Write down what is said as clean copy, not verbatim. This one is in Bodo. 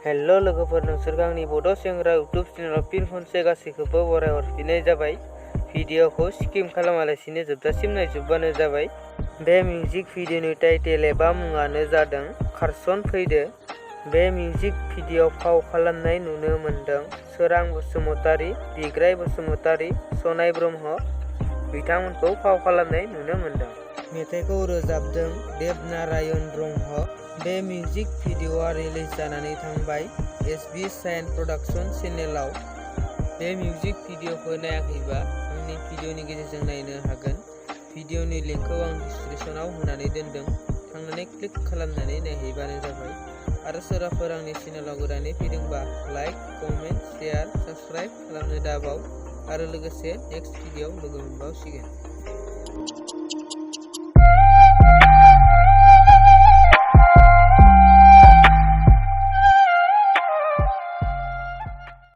हेलो लोगोफोर, नोंसोर आंनि बड' सेंग्रा यूट्यूब चेनेलाव फिन खनसे गासैखौबो बरायहरफिननाय जाबाय। भिडिअखौ स्किप खालामालासिनो जोबजासिम नायजोबबानो जाबाय। बे मिउजिक भिडिअनि टाइटेल एबा मुङानो जादों कारसन फैदो। बे मिउजिक भिडिअ फाव खालामनाय नुनो मोनदों सोरां बसुमतारी, बिग्राय बसुमतारी, सनाय ब्रह्म बिथांमोनखौ फाव खालामनाय नुनो मोनदों। मेथाइखौ रोजाबदों देबनारायण ब्रह्म। बे मिउजिक भिडिअआ रिलिज जानानै थांबाय एसबी साइन प्रडाक्शन चेनेलाव। बे मिउजिक भिडिअखौ नायाखैबा आंनि भिडिअनि गेजेरजों नायनो हागोन। भिडिअनि लिंकखौ आं डिसक्रिपशनाव होनानै दोनदों, थांनानै क्लिक खालामनानै नायहैबानो जाबाय। आरो सोरबाफोर आंनि चेनेलाव गोदानै फैदोंबा लाइक, कमेन्ट, शेयार, साबस्क्राइब खालामनो दाबाव। आरो लोगोसे नेक्स्ट भिडिअआव लोगो मोनबावसिगोन।